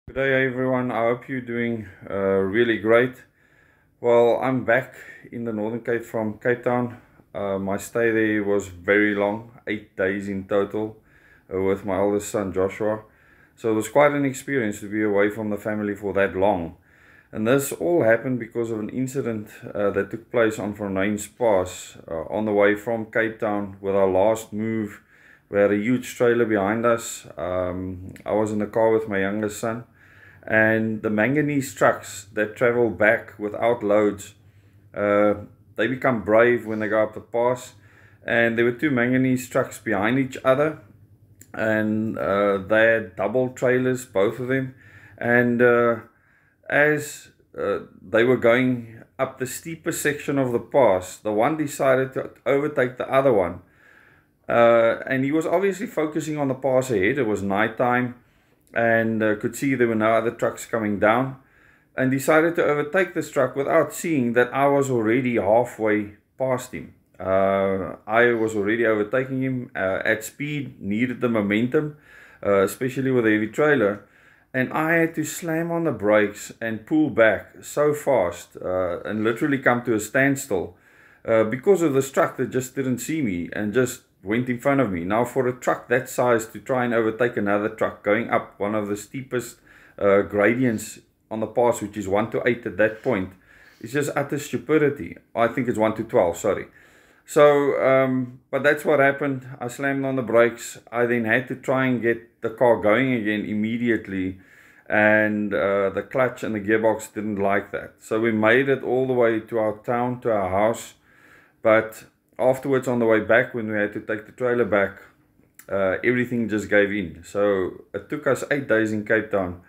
Good day everyone, I hope you're doing really great. Well, I'm back in the Northern Cape from Cape Town. My stay there was very long, 8 days in total, with my oldest son Joshua. So it was quite an experience to be away from the family for that long. And this all happened because of an incident that took place on Van Rhyns Pass on the way from Cape Town with our last move. We had a huge trailer behind us. I was in the car with my youngest son, and the manganese trucks that travel back without loads, uh, they become brave when they go up the pass. And there were two manganese trucks behind each other, and they had double trailers, both of them. And as they were going up the steepest section of the pass, the one decided to overtake the other one. And he was obviously focusing on the pass ahead. It was nighttime, and could see there were no other trucks coming down, and decided to overtake this truck without seeing that I was already halfway past him. I was already overtaking him at speed, needed the momentum, especially with a heavy trailer, and I had to slam on the brakes and pull back so fast and literally come to a standstill because of this truck that just didn't see me and just went in front of me. Now, for a truck that size to try and overtake another truck going up one of the steepest gradients on the pass, which is 1 to 8 at that point, it's just utter stupidity. I think it's 1 to 12, sorry. So, but that's what happened. I slammed on the brakes. I then had to try and get the car going again immediately, and the clutch and the gearbox didn't like that. So we made it all the way to our town, to our house, but afterwards, on the way back, when we had to take the trailer back, everything just gave in. So it took us 8 days in Cape Town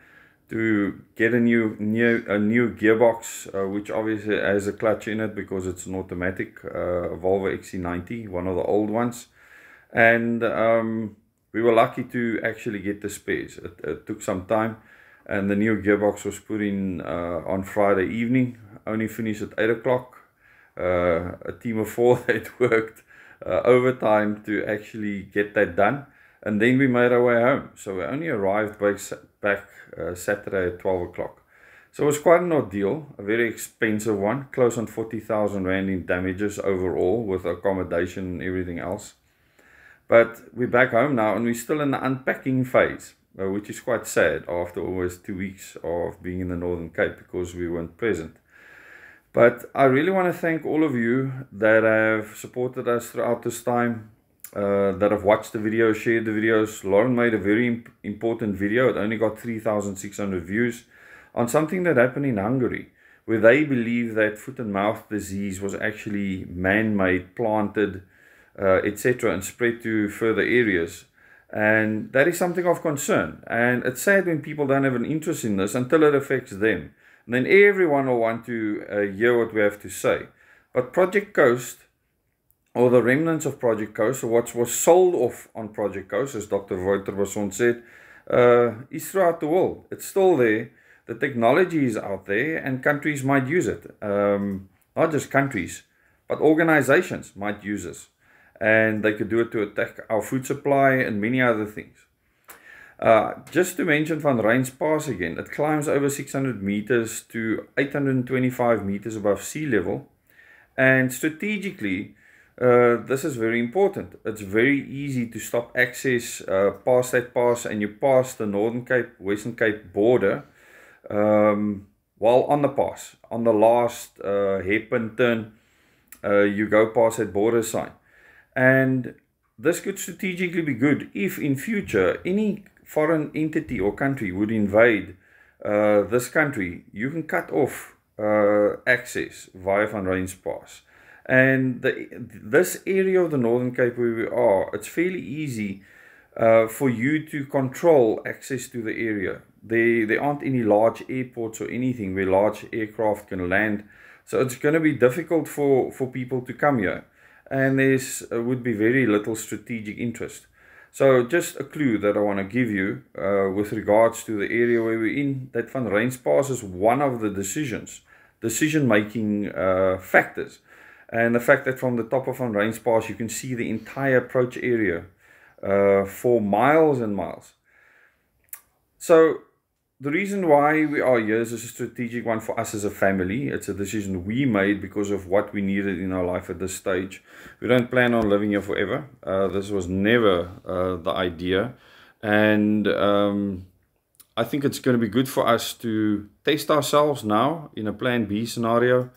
to get a new gearbox, which obviously has a clutch in it because it's an automatic Volvo XC90, one of the old ones. And we were lucky to actually get the spares. It took some time, and the new gearbox was put in on Friday evening. Only finished at 8 o'clock. A team of 4 that worked overtime to actually get that done, and then we made our way home. So we only arrived back Saturday at 12 o'clock. So it was quite an ordeal, a very expensive one, close on 40,000 Rand in damages overall, with accommodation and everything else. But we're back home now, and we're still in the unpacking phase, which is quite sad after almost 2 weeks of being in the Northern Cape because we weren't present. But I really want to thank all of you that have supported us throughout this time, that have watched the videos, shared the videos. Lauren made a very important video. It only got 3,600 views on something that happened in Hungary, where they believe that foot and mouth disease was actually man-made, planted, etc., and spread to further areas. And that is something of concern. And it's sad when people don't have an interest in this until it affects them. And then everyone will want to hear what we have to say. But Project Coast, or the remnants of Project Coast, or what was sold off on Project Coast, as Dr. Wouter said, is throughout the world. It's still there. The technology is out there, and countries might use it. Not just countries, but organizations might use this. And they could do it to attack our food supply and many other things. Just to mention Van Rhyns Pass again, it climbs over 600 meters to 825 meters above sea level. And strategically, this is very important. It's very easy to stop access past that pass, and you pass the Northern Cape, Western Cape border while on the pass. On the last hairpin turn, you go past that border sign. And this could strategically be good if in future any foreign entity or country would invade this country. You can cut off access via Van Rhyns Pass. And this area of the Northern Cape where we are, it's fairly easy for you to control access to the area. There aren't any large airports or anything where large aircraft can land. So it's going to be difficult for people to come here. And there's would be very little strategic interest. So just a clue that I want to give you with regards to the area where we're in, that Van Rhyns Pass is one of the decision-making factors. And the fact that from the top of Van Rhyns Pass you can see the entire approach area for miles and miles. So The reason why we are here is a strategic one for us as a family. It's a decision we made because of what we needed in our life at this stage. We don't plan on living here forever. This was never the idea. And I think it's going to be good for us to test ourselves now in a plan B scenario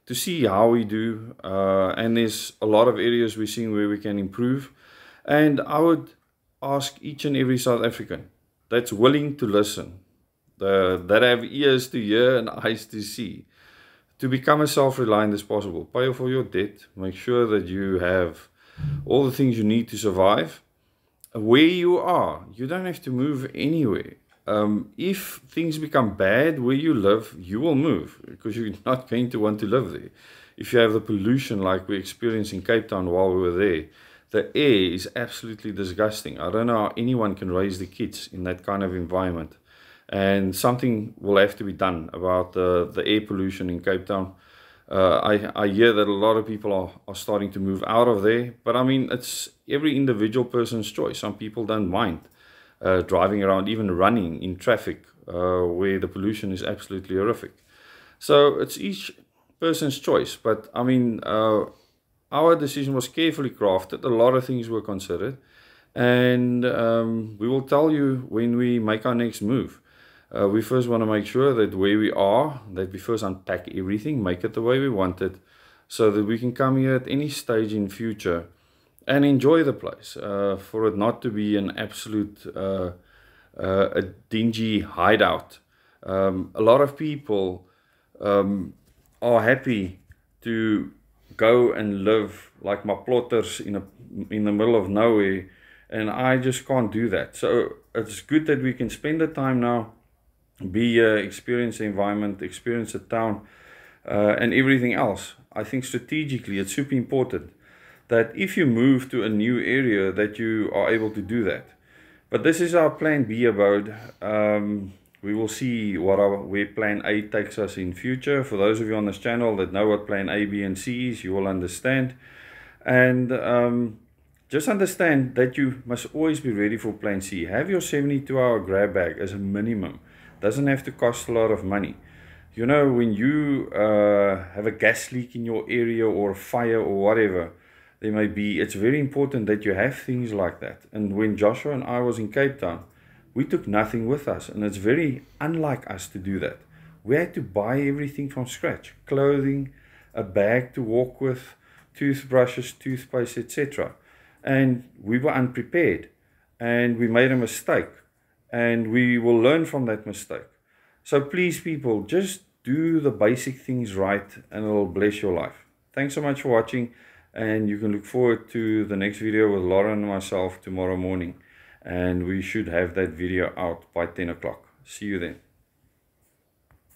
to see how we do. And there's a lot of areas we're seeing where we can improve. And I would ask each and every South African that's willing to listen, that have ears to hear and eyes to see, to become as self-reliant as possible. Pay for your debt. Make sure that you have all the things you need to survive. Where you are, you don't have to move anywhere. If things become bad where you live, you will move because you're not going to want to live there. If you have the pollution like we experienced in Cape Town while we were there, the air is absolutely disgusting. I don't know how anyone can raise the kids in that kind of environment. And something will have to be done about the air pollution in Cape Town. I hear that a lot of people are starting to move out of there, but I mean, it's every individual person's choice. Some people don't mind driving around, even running in traffic where the pollution is absolutely horrific. So it's each person's choice, but I mean, our decision was carefully crafted. A lot of things were considered, and we will tell you when we make our next move. We first want to make sure that where we are, that we first unpack everything, make it the way we want it, so that we can come here at any stage in future and enjoy the place, for it not to be an absolute a dingy hideout. A lot of people are happy to go and live like my plotters in the middle of nowhere, and I just can't do that. So it's good that we can spend the time now, be here, experience the environment, experience the town, and everything else. I think strategically it's super important that if you move to a new area that you are able to do that. But this is our plan B abode. We will see where plan A takes us in future. For those of you on this channel that know what plan A, B and C is, you will understand. And just understand that you must always be ready for plan C. Have your 72-hour grab bag as a minimum. Doesn't have to cost a lot of money. You know, when you have a gas leak in your area or a fire or whatever there may be, it's very important that you have things like that. And when Joshua and I was in Cape Town, we took nothing with us, and it's very unlike us to do that. We had to buy everything from scratch: clothing, a bag to walk with, toothbrushes, toothpaste, etc. And we were unprepared, and we made a mistake, and we will learn from that mistake. So please, people, just do the basic things right, and it will bless your life. Thanks so much for watching, and you can look forward to the next video with Lauren and myself tomorrow morning. And we should have that video out by 10 o'clock. See you then.